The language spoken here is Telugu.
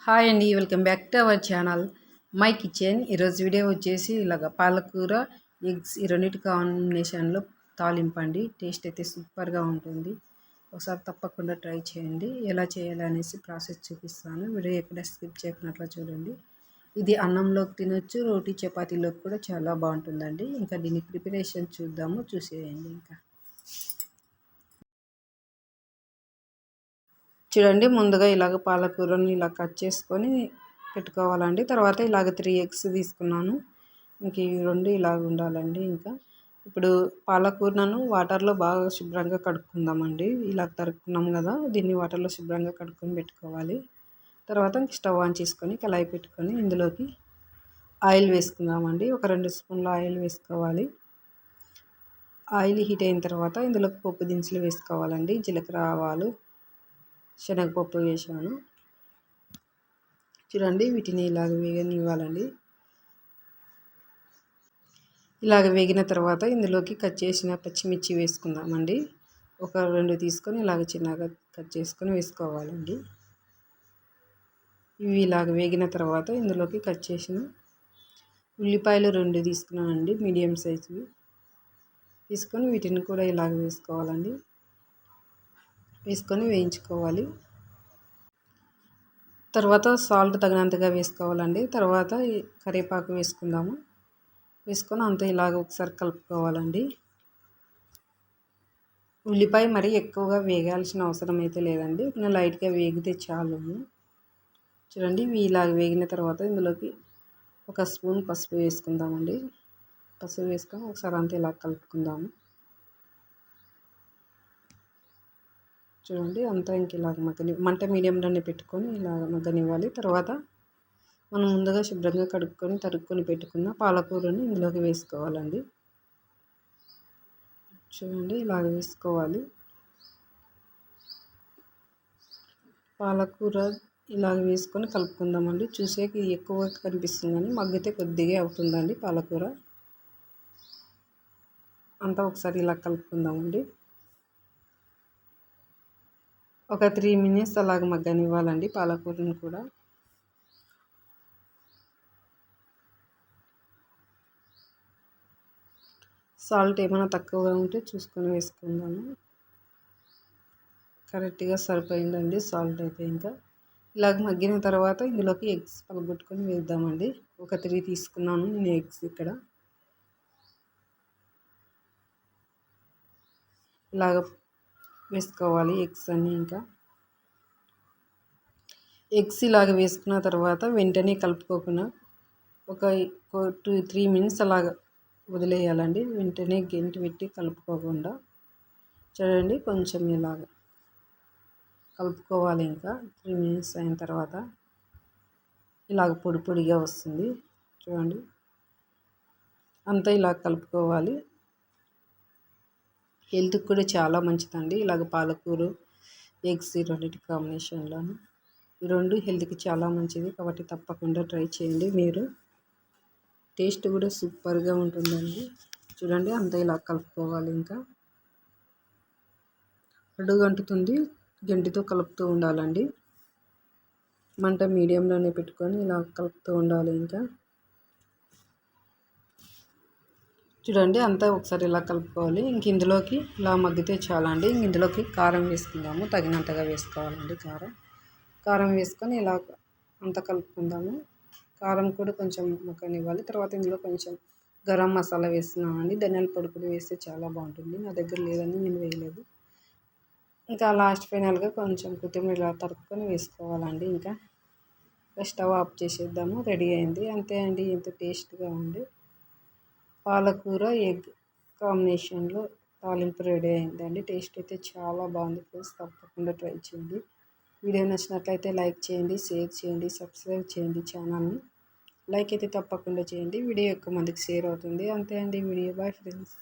హాయ్ అండి, welcome back to our channel my kitchen. ఈరోజు వీడియో వచ్చేసి ఇలాగ పాలకూర ఎగ్స్ ఈ రెండింటి కాంబినేషన్లో తాలింపండి. టేస్ట్ అయితే సూపర్గా ఉంటుంది. ఒకసారి తప్పకుండా ట్రై చేయండి. ఎలా చేయాలి అనేసి ప్రాసెస్ చూపిస్తాను. వీడియో ఎక్కడ స్కిప్ చేయకున్నట్లు చూడండి. ఇది అన్నంలోకి తినొచ్చు, రోటీ చపాతీలోకి కూడా చాలా బాగుంటుందండి. ఇంకా దీని ప్రిపరేషన్ చూద్దాము, చూసేయండి. ఇంకా చూడండి, ముందుగా ఇలాగ పాలకూరని ఇలా కట్ చేసుకొని పెట్టుకోవాలండి. తర్వాత ఇలాగ 3 ఎగ్స్ తీసుకున్నాను. ఇంక ఈ రెండు ఇలాగ ఉండాలండి. ఇంకా ఇప్పుడు పాలకూరను వాటర్లో బాగా శుభ్రంగా కడుక్కుందామండి. ఇలా తరుక్కున్నాం కదా, దీన్ని వాటర్లో శుభ్రంగా కడుక్కొని పెట్టుకోవాలి. తర్వాత స్టవ్ ఆన్ చేసుకొని కళాయి పెట్టుకొని ఇందులోకి ఆయిల్ వేసుకుందామండి. ఒక 2 స్పూన్ల ఆయిల్ వేసుకోవాలి. ఆయిల్ హీట్ అయిన తర్వాత ఇందులోకి పోపు దినుసులు వేసుకోవాలండి. జీలకర్ర, ఆవాలు, శనగపప్పు వేసాను. చూడండి, వీటిని ఇలాగ వేగనివ్వాలండి. ఇలాగ వేగిన తర్వాత ఇందులోకి కట్ చేసిన పచ్చిమిర్చి వేసుకుందామండి. ఒక 2 తీసుకొని ఇలాగ చిన్నగా కట్ చేసుకొని వేసుకోవాలండి. ఇవి ఇలాగ వేగిన తర్వాత ఇందులోకి కట్ చేసిన ఉల్లిపాయలు 2 తీసుకున్నానండి, మీడియం సైజువి. తీసుకొని వీటిని కూడా ఇలాగ వేసుకోవాలండి. వేసుకొని వేయించుకోవాలి. తర్వాత సాల్ట్ తగినంతగా వేసుకోవాలండి. తర్వాత కరివేపాకు వేసుకుందాము. వేసుకొని అంతా ఇలాగ ఒకసారి కలుపుకోవాలండి. ఉల్లిపాయ మరీ ఎక్కువగా వేగాల్సిన అవసరం అయితే లేదండి, కొంచెం లైట్గా వేగితే చాలు. చూడండి, ఇవి ఇలాగ వేగిన తర్వాత ఇందులోకి 1 స్పూన్ పసుపు వేసుకుందామండి. పసుపు వేసుకొని ఒకసారి అంతా ఇలా కలుపుకుందాము. చూడండి, అంతా ఇంక ఇలాగ మంట మీడియంలోనే పెట్టుకొని ఇలాగ మగ్గనివ్వాలి. తర్వాత మనం ముందుగా శుభ్రంగా కడుక్కొని తరుక్కొని పెట్టుకున్న పాలకూరని ఇందులోకి వేసుకోవాలండి. చూడండి, ఇలాగ వేసుకోవాలి. పాలకూర ఇలాగ వేసుకొని కలుపుకుందామండి. చూసేకి ఎక్కువ కనిపిస్తుంది కానీ మగ్గితే కొద్దిగా అవుతుందండి పాలకూర. అంతా ఒకసారి ఇలా కలుపుకుందామండి. ఒక 3 మినిట్స్ అలాగ మగ్గనివ్వాలండి పాలకూరని కూడా. సాల్ట్ ఏమైనా తక్కువగా ఉంటే చూసుకొని వేసుకుందాము. కరెక్ట్గా సరిపోయిందండి సాల్ట్ అయితే. ఇంకా ఇలాగ మగ్గిన తర్వాత ఇందులోకి ఎగ్స్ పగలగొట్టుకొని వేద్దామండి. ఒక 3 తీసుకున్నాను నేను ఎగ్స్ ఇక్కడ. ఇలాగ వేసుకోవాలి ఎగ్స్ అన్నీ. ఇంకా ఎగ్స్ ఇలాగ వేసుకున్న తర్వాత వెంటనే కలుపుకోకుండా ఒక 2-3 మినిట్స్ అలాగ వదిలేయాలండి. వెంటనే గెంటి పెట్టి కలుపుకోకుండా. చూడండి, కొంచెం ఇలాగ కలుపుకోవాలి. ఇంకా 3 మినిట్స్ అయిన తర్వాత ఇలాగ పొడి పొడిగా వస్తుంది. చూడండి, అంతా ఇలా కలుపుకోవాలి. హెల్త్కి కూడా చాలా మంచిదండి. ఇలాగ పాలకూర ఎగ్స్ ఈ రెండింటి కాంబినేషన్లోను. ఈ రెండు హెల్త్కి చాలా మంచిది కాబట్టి తప్పకుండా ట్రై చేయండి మీరు. టేస్ట్ కూడా సూపర్గా ఉంటుందండి. చూడండి, అంతా ఇలా కలుపుకోవాలి. ఇంకా అడుగంటుతుంది, గంటితో కలుపుతూ ఉండాలండి. మంట మీడియంలోనే పెట్టుకొని ఇలా కలుపుతూ ఉండాలి. ఇంకా చూడండి, అంతా ఒకసారి ఇలా కలుపుకోవాలి. ఇంక ఇందులోకి ఇలా మగ్గితే చాలా అండి. ఇంక ఇందులోకి కారం వేసుకుందాము. తగినంతగా వేసుకోవాలండి కారం వేసుకొని ఇలా అంతా కలుపుకుందాము. కారం కూడా కొంచెం మగ్గనివ్వాలి. తర్వాత ఇందులో కొంచెం గరం మసాలా వేస్తున్నామండి. ధనియాల పొడి కూడా వేస్తే చాలా బాగుంటుంది. నా దగ్గర లేదని నేను వేయలేదు. ఇంకా లాస్ట్ ఫైనల్గా కొంచెం కొత్తిమీర ఇలా తరుక్కొని వేసుకోవాలండి. ఇంకా స్టవ్ ఆఫ్ చేసేద్దాము. రెడీ అయింది. అంతే అండి, ఎంతో టేస్ట్గా ఉంది పాలకూర ఎగ్ కాంబినేషన్లో తాలింపు రెడీ అయిందండి. టేస్ట్ అయితే చాలా బాగుంది ఫ్రెండ్స్. తప్పకుండా ట్రై చేయండి. వీడియో నచ్చినట్లయితే లైక్ చేయండి, షేర్ చేయండి, సబ్స్క్రైబ్ చేయండి ఛానల్ని. లైక్ అయితే తప్పకుండా చేయండి. వీడియో ఎక్కువ మందికి షేర్ అవుతుంది. అంతే అండి వీడియో. Bye friends.